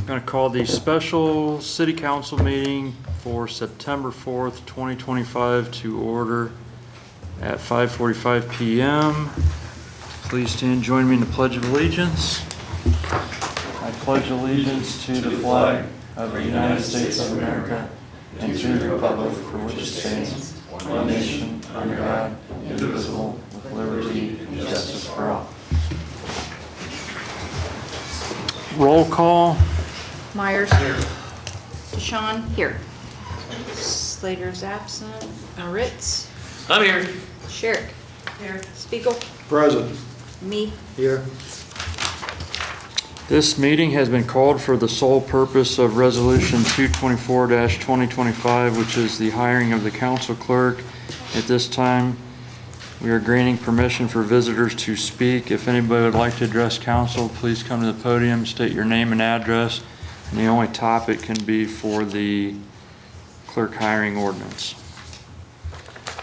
I'm going to call the special city council meeting for September 4th, 2025 to order at 5:45 p.m. Please stand, join me in the Pledge of Allegiance. I pledge allegiance to the flag of the United States of America and to the republic for which it stands, one nation, under God, indivisible, with liberty and justice for all. Roll call. Myers. Deshawn. Here. Slater's absent. Ritz. I'm here. Sherrick. Here. Spiegel. Present. Me. Here. This meeting has been called for the sole purpose of Resolution 224-2025, which is the hiring of the council clerk. At this time, we are granting permission for visitors to speak. If anybody would like to address council, please come to the podium, state your name and address, and the only topic can be for the clerk hiring ordinance.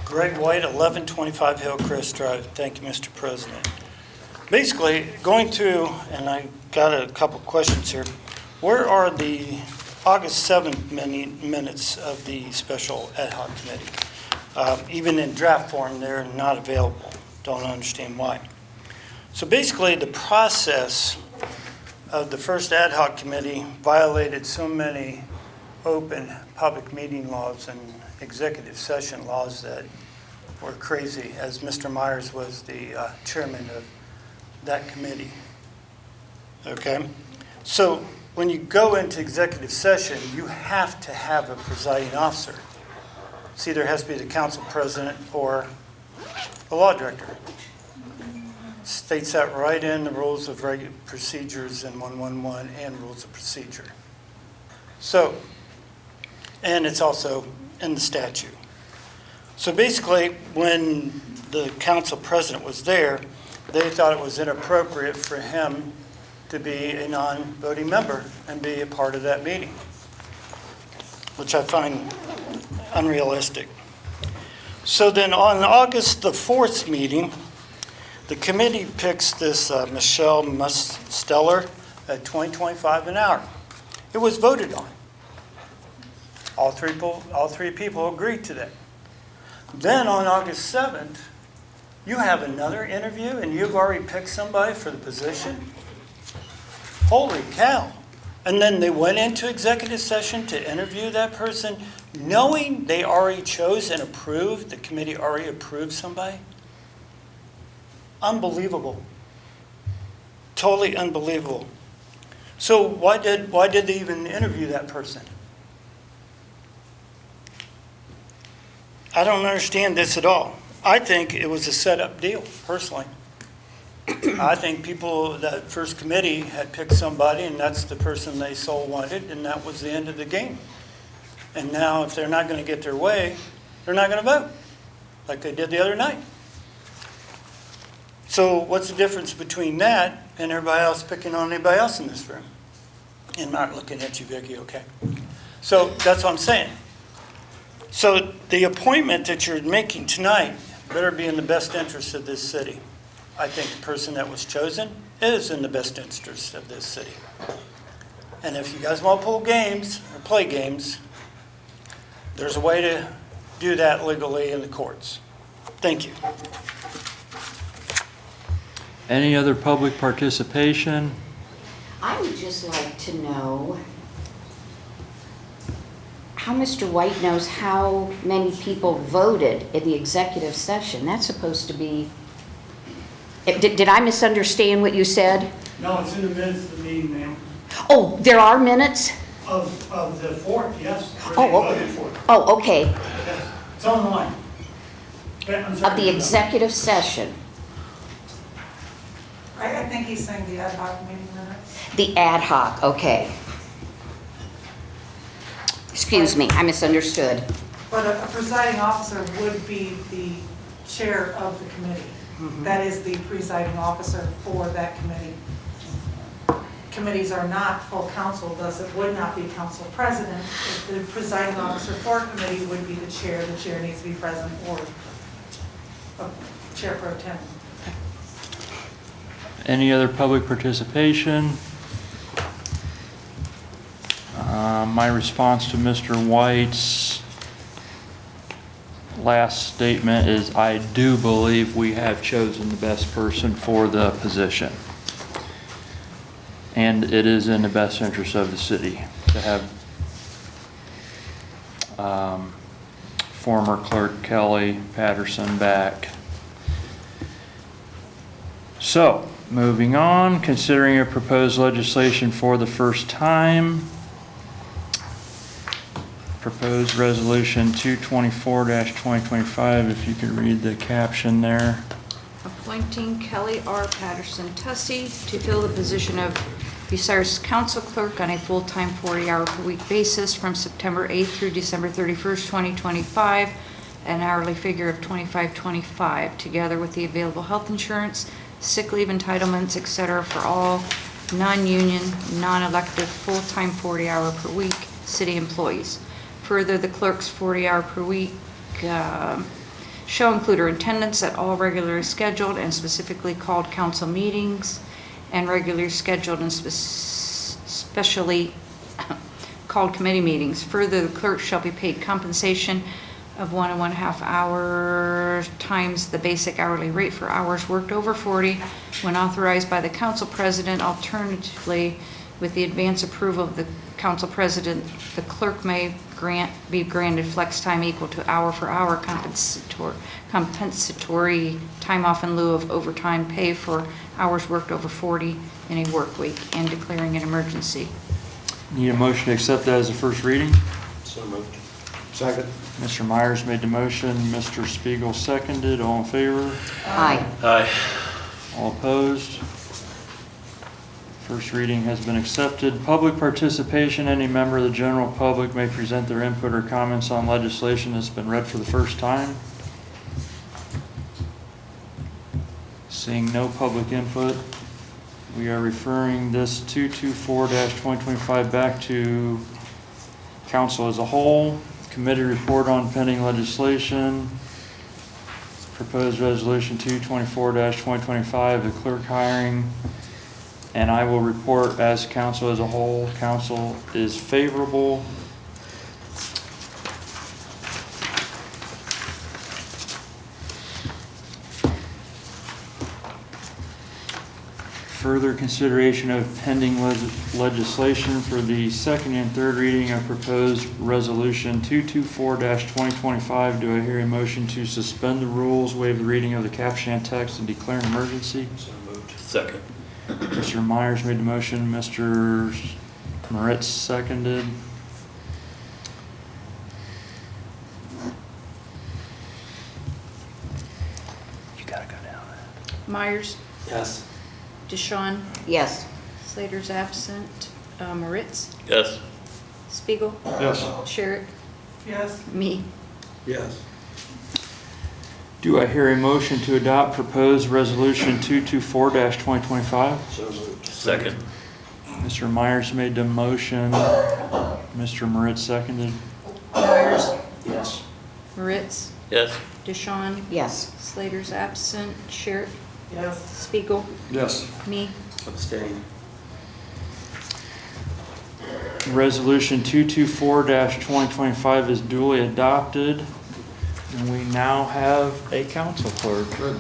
Greg White, 1125 Hillcrest Drive. Thank you, Mr. President. Basically, going through, and I got a couple questions here. Where are the August 7th minutes of the special ad hoc committee? Even in draft form, they're not available. Don't understand why. So basically, the process of the first ad hoc committee violated so many open public meeting laws and executive session laws that were crazy, as Mr. Myers was the chairman of that committee. Okay? So when you go into executive session, you have to have a presiding officer. It either has to be the council president or a law director. States that right in the rules of procedures in 111 and rules of procedure. So, and it's also in the statute. So basically, when the council president was there, they thought it was inappropriate for him to be a non-voting member and be a part of that meeting, which I find unrealistic. So then on August the 4th meeting, the committee picks this Michelle Musteller at $20.25 an hour. It was voted on. All three people agreed to that. Then on August 7th, you have another interview and you've already picked somebody for the position? Holy cow. And then they went into executive session to interview that person, knowing they already chose and approved, the committee already approved somebody? Unbelievable. Totally unbelievable. So why did they even interview that person? I don't understand this at all. I think it was a set-up deal, personally. I think that first committee had picked somebody, and that's the person they so wanted, and that was the end of the game. And now, if they're not going to get their way, they're not going to vote, like they did the other night. So what's the difference between that and everybody else picking on anybody else in this room? And I'm not looking at you, Vicki, okay? So that's what I'm saying. So the appointment that you're making tonight better be in the best interest of this city. I think the person that was chosen is in the best interest of this city. And if you guys want to pull games or play games, there's a way to do that legally in the courts. Thank you. Any other public participation? I would just like to know how Mr. White knows how many people voted in the executive session. That's supposed to be... Did I misunderstand what you said? No, it's in the minutes of the meeting, ma'am. Oh, there are minutes? Of the 4th, yes. Oh, okay. Yes. It's on the line. Of the executive session. I think he's saying the ad hoc meeting minutes. The ad hoc, okay. Excuse me, I misunderstood. But a presiding officer would be the chair of the committee. That is the presiding officer for that committee. Committees are not full council, thus it would not be council president. If the presiding officer for a committee would be the chair needs to be present or a chair pro tem. Any other public participation? My response to Mr. White's last statement is I do believe we have chosen the best person for the position. And it is in the best interest of the city to have former clerk Kelly Patterson back. So, moving on, considering a proposed legislation for the first time. Proposed resolution 224-2025, if you could read the caption there. Appointing Kelly R. Patterson Tussey to fill the position of Bucyrus Council Clerk on a full-time 40-hour-per-week basis from September 8th through December 31st, 2025, an hourly figure of $25.25, together with the available health insurance, sick leave entitlements, etc. for all non-union, non-elective, full-time 40-hour-per-week city employees. Further, the clerk's 40-hour-per-week shall include her attendance at all regularly scheduled and specifically called council meetings and regularly scheduled and specially called committee meetings. Further, the clerk shall be paid compensation of 1.5 hours times the basic hourly rate for hours worked over 40 when authorized by the council president. Alternatively, with the advance approval of the council president, the clerk may be granted flex time equal to hour-for-hour compensatory time off in lieu of overtime pay for hours worked over 40 in a work week and declaring an emergency. Need a motion to accept that as a first reading? So moved. Second. Mr. Myers made the motion, Mr. Spiegel seconded. All in favor? Aye. Aye. All opposed? First reading has been accepted. Public participation. Any member of the general public may present their input or comments on legislation that's been read for the first time. Seeing no public input, we are referring this 224-2025 back to council as a whole. Committee report on pending legislation. Proposed resolution 224-2025, the clerk hiring. And I will report as council as a whole. Council is favorable. Further consideration of pending legislation for the second and third reading of proposed resolution 224-2025. Do I hear a motion to suspend the rules, waive the reading of the caption and text, and declare an emergency? So moved. Second. Mr. Myers made the motion, Mr. Moritz seconded. You gotta go down. Myers, Yes. DeShawn, Yes. Slater's absent, Moritz, Yes. Spiegel, Yes. Sherrick, Yes, me. Yes. Do I hear a motion to adopt proposed resolution 224-2025? So moved. Second. Mr. Myers made the motion, Mr. Moritz seconded. Myers, Yes. Moritz, Yes. DeShawn, Yes. Slater's absent, Sherrick, yes, Spiegel, Yes. me. Abstain. Resolution 224-2025 is duly adopted, and we now have a council clerk. Good.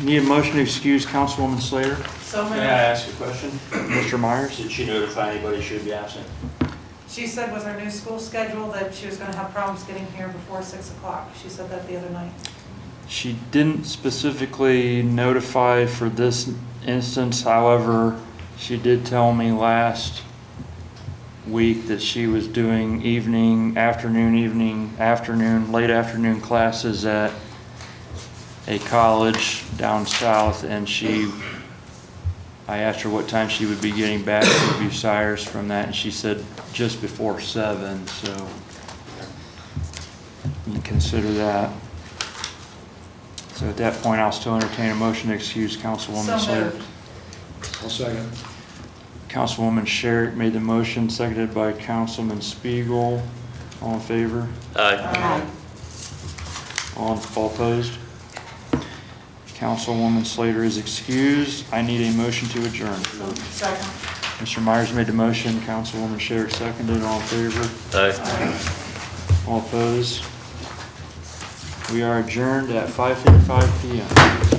Need a motion to excuse Councilwoman Slater. so May I many. ask a question? Mr. Myers? Did she notify anybody she would be absent? She said with her new school schedule that she was gonna have problems getting here before 6 o'clock. She said that the other night. She didn't specifically notify for this instance, however, she did tell me last week that she was doing late afternoon classes at a college down south, and I asked her what time she would be getting back to Bucyrus from that, and she said just before 7, so you can consider that. So at that point, I'll still entertain a motion to excuse Councilwoman So Slater. moved. I'll second. Councilwoman Sherrick made the motion, seconded by Councilman Spiegel. All in favor? Aye. Aye. All opposed? Councilwoman Slater is excused. I need a motion to adjourn. Second. Mr. Myers made the motion, Councilwoman Sherrick seconded. All in favor? Aye. All opposed? We are adjourned at 5:55 PM.